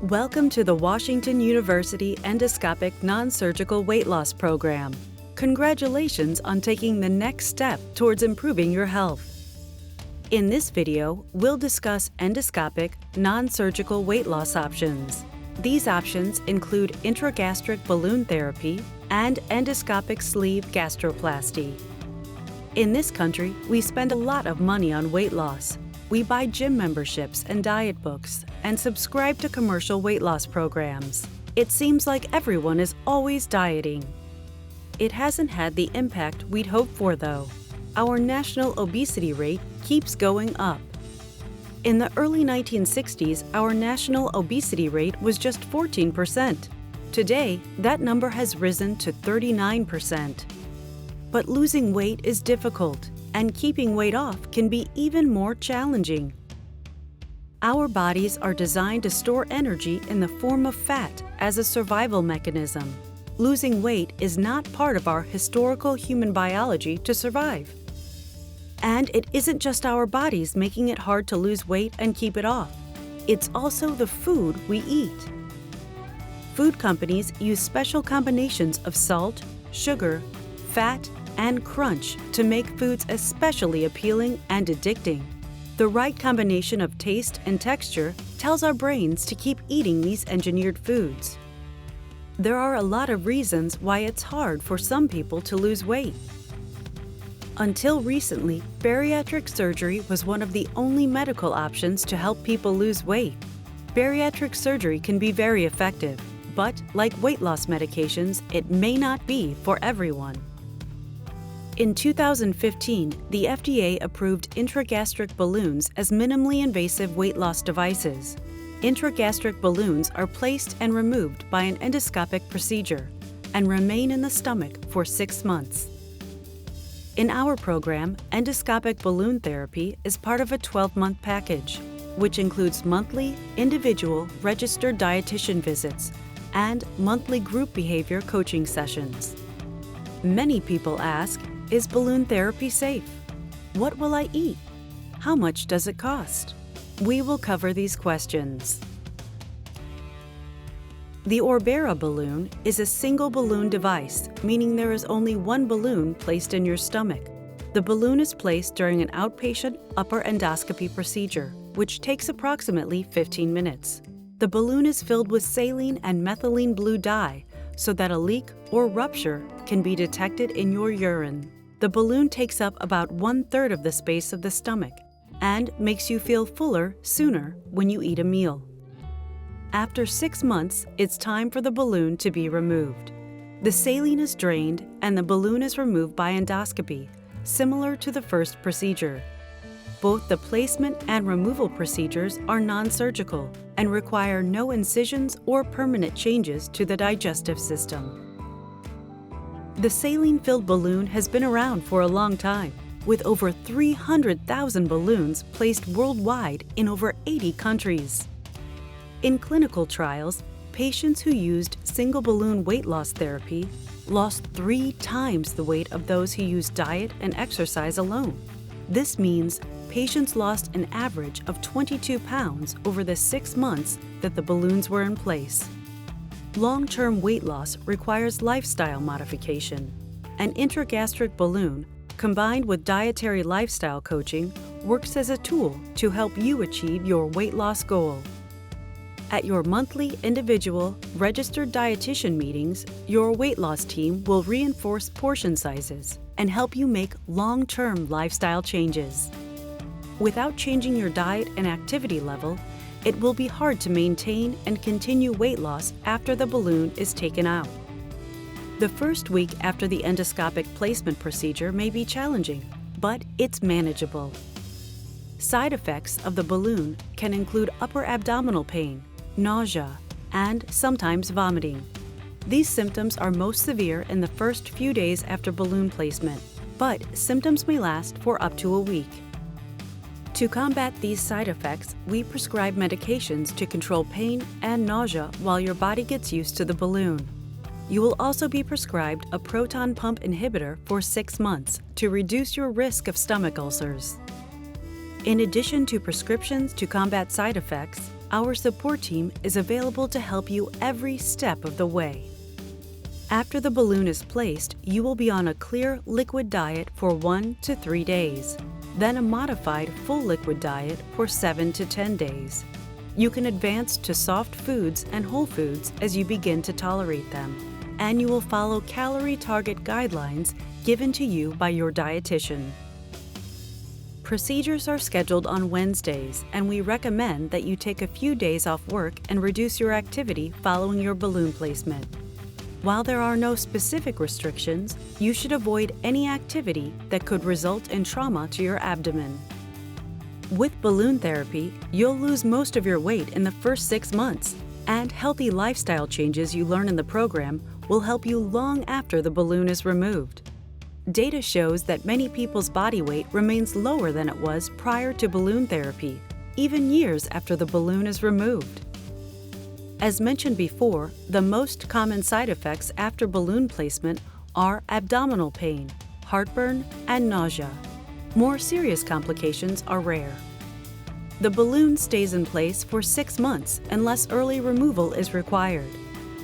Welcome to the Washington University Endoscopic Non-Surgical Weight Loss Program. Congratulations on taking the next step towards improving your health. In this video, we'll discuss endoscopic, non-surgical weight loss options. These options include intragastric balloon therapy and endoscopic sleeve gastroplasty. In this country, we spend a lot of money on weight loss. We buy gym memberships and diet books and subscribe to commercial weight loss programs. It seems like everyone is always dieting. It hasn't had the impact we'd hoped for, though. Our national obesity rate keeps going up. In the early 1960s, our national obesity rate was just 14%. Today, that number has risen to 39%. But losing weight is difficult, and keeping weight off can be even more challenging. Our bodies are designed to store energy in the form of fat as a survival mechanism. Losing weight is not part of our historical human biology to survive. And it isn't just our bodies making it hard to lose weight and keep it off. It's also the food we eat. Food companies use special combinations of salt, sugar, fat, and crunch to make foods especially appealing and addicting. The right combination of taste and texture tells our brains to keep eating these engineered foods. There are a lot of reasons why it's hard for some people to lose weight. Until recently, bariatric surgery was one of the only medical options to help people lose weight. Bariatric surgery can be very effective, but like weight loss medications, it may not be for everyone. In 2015, the FDA approved intragastric balloons as minimally invasive weight loss devices. Intragastric balloons are placed and removed by an endoscopic procedure and remain in the stomach for 6 months. In our program, endoscopic balloon therapy is part of a 12-month package, which includes monthly, individual, registered dietitian visits and monthly group behavior coaching sessions. Many people ask, is balloon therapy safe? What will I eat? How much does it cost? We will cover these questions. The Orbera balloon is a single balloon device, meaning there is only one balloon placed in your stomach. The balloon is placed during an outpatient upper endoscopy procedure, which takes approximately 15 minutes. The balloon is filled with saline and methylene blue dye so that a leak or rupture can be detected in your urine. The balloon takes up about 1/3 of the space of the stomach and makes you feel fuller sooner when you eat a meal. After 6 months, it's time for the balloon to be removed. The saline is drained and the balloon is removed by endoscopy, similar to the first procedure. Both the placement and removal procedures are non-surgical and require no incisions or permanent changes to the digestive system. The saline-filled balloon has been around for a long time, with over 300,000 balloons placed worldwide in over 80 countries. In clinical trials, patients who used single balloon weight loss therapy lost 3 times the weight of those who used diet and exercise alone. This means patients lost an average of 22 pounds over the 6 months that the balloons were in place. Long-term weight loss requires lifestyle modification. An intragastric balloon, combined with dietary lifestyle coaching, works as a tool to help you achieve your weight loss goal. At your monthly individual registered dietitian meetings, your weight loss team will reinforce portion sizes and help you make long-term lifestyle changes. Without changing your diet and activity level, it will be hard to maintain and continue weight loss after the balloon is taken out. The first week after the endoscopic placement procedure may be challenging, but it's manageable. Side effects of the balloon can include upper abdominal pain, nausea, and sometimes vomiting. These symptoms are most severe in the first few days after balloon placement, but symptoms may last for up to a week. To combat these side effects, we prescribe medications to control pain and nausea while your body gets used to the balloon. You will also be prescribed a proton pump inhibitor for 6 months to reduce your risk of stomach ulcers. In addition to prescriptions to combat side effects, Our support team is available to help you every step of the way. After the balloon is placed, you will be on a clear liquid diet for 1 to 3 days, then a modified full liquid diet for 7 to 10 days. You can advance to soft foods and whole foods as you begin to tolerate them, and you will follow calorie target guidelines given to you by your dietitian. Procedures are scheduled on Wednesdays, and we recommend that you take a few days off work and reduce your activity following your balloon placement. While there are no specific restrictions, you should avoid any activity that could result in trauma to your abdomen. With balloon therapy, you'll lose most of your weight in the first 6 months, and healthy lifestyle changes you learn in the program will help you long after the balloon is removed. Data shows that many people's body weight remains lower than it was prior to balloon therapy, even years after the balloon is removed. As mentioned before, the most common side effects after balloon placement are abdominal pain, heartburn, and nausea. More serious complications are rare. The balloon stays in place for 6 months unless early removal is required.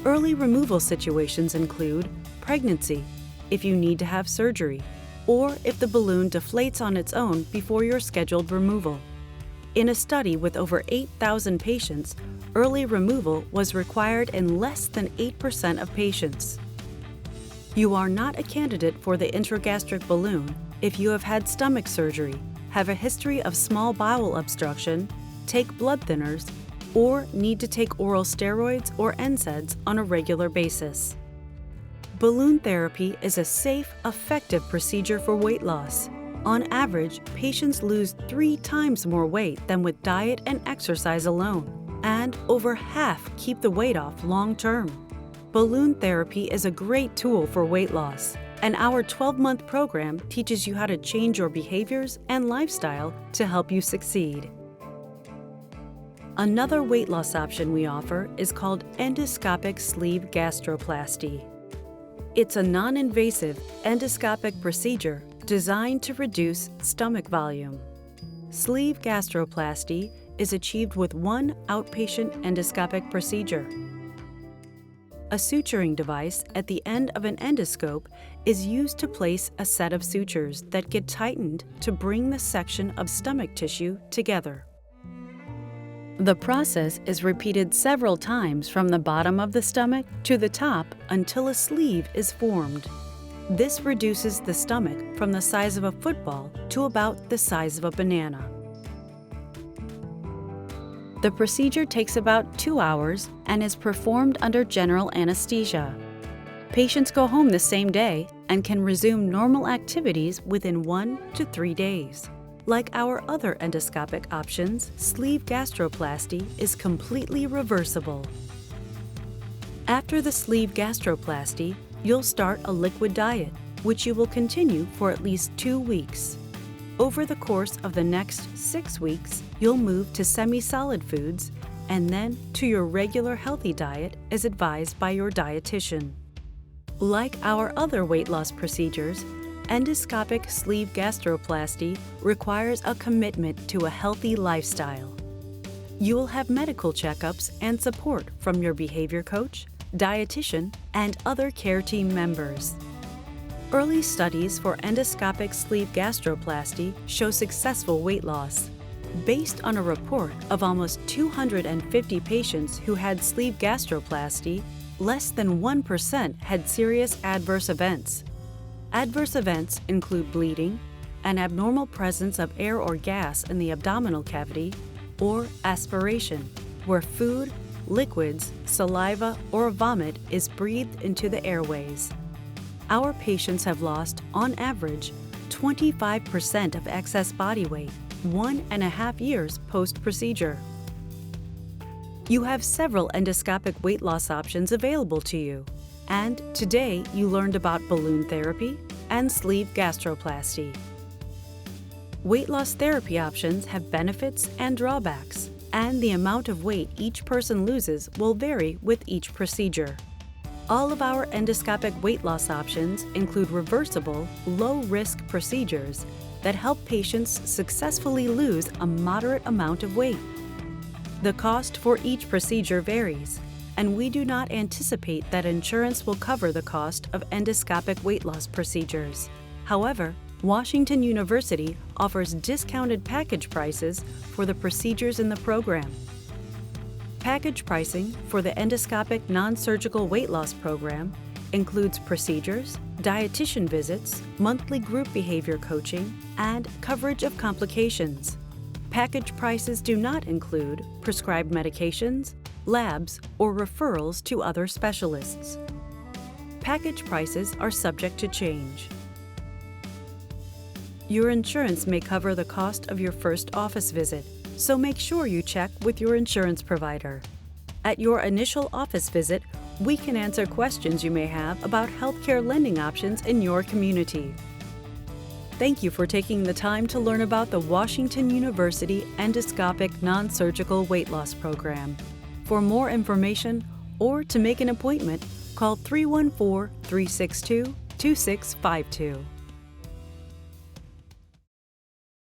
Early removal situations include pregnancy, if you need to have surgery, or if the balloon deflates on its own before your scheduled removal. In a study with over 8,000 patients, early removal was required in less than 8% of patients. You are not a candidate for the intragastric balloon if you have had stomach surgery, have a history of small bowel obstruction, take blood thinners, or need to take oral steroids or NSAIDs on a regular basis. Balloon therapy is a safe, effective procedure for weight loss. On average, patients lose 3 times more weight than with diet and exercise alone, and over half keep the weight off long term. Balloon therapy is a great tool for weight loss, and our 12-month program teaches you how to change your behaviors and lifestyle to help you succeed. Another weight loss option we offer is called endoscopic sleeve gastroplasty. It's a non-invasive endoscopic procedure designed to reduce stomach volume. Sleeve gastroplasty is achieved with one outpatient endoscopic procedure. A suturing device at the end of an endoscope is used to place a set of sutures that get tightened to bring the section of stomach tissue together. The process is repeated several times from the bottom of the stomach to the top until a sleeve is formed. This reduces the stomach from the size of a football to about the size of a banana. The procedure takes about 2 hours and is performed under general anesthesia. Patients go home the same day and can resume normal activities within 1 to 3 days. Like our other endoscopic options, sleeve gastroplasty is completely reversible. After the sleeve gastroplasty, you'll start a liquid diet, which you will continue for at least 2 weeks. Over the course of the next 6 weeks, you'll move to semi-solid foods and then to your regular healthy diet as advised by your dietitian. Like our other weight loss procedures, endoscopic sleeve gastroplasty requires a commitment to a healthy lifestyle. You will have medical checkups and support from your behavior coach, dietitian, and other care team members. Early studies for endoscopic sleeve gastroplasty show successful weight loss. Based on a report of almost 250 patients who had sleeve gastroplasty, less than 1% had serious adverse events. Adverse events include bleeding, an abnormal presence of air or gas in the abdominal cavity, or aspiration, where food, liquids, saliva, or vomit is breathed into the airways. Our patients have lost, on average, 25% of excess body weight 1.5 years post-procedure. You have several endoscopic weight loss options available to you, and today you learned about balloon therapy and sleeve gastroplasty. Weight loss therapy options have benefits and drawbacks, and the amount of weight each person loses will vary with each procedure. All of our endoscopic weight loss options include reversible, low-risk procedures that help patients successfully lose a moderate amount of weight. The cost for each procedure varies, and we do not anticipate that insurance will cover the cost of endoscopic weight loss procedures. However, Washington University offers discounted package prices for the procedures in the program. Package pricing for the endoscopic non-surgical weight loss program includes procedures, dietitian visits, monthly group behavior coaching, and coverage of complications. Package prices do not include prescribed medications, labs, or referrals to other specialists. Package prices are subject to change. Your insurance may cover the cost of your first office visit, so make sure you check with your insurance provider. At your initial office visit, we can answer questions you may have about healthcare lending options in your community. Thank you for taking the time to learn about the Washington University Endoscopic Non-Surgical Weight Loss Program. For more information or to make an appointment, call 314-362-2652.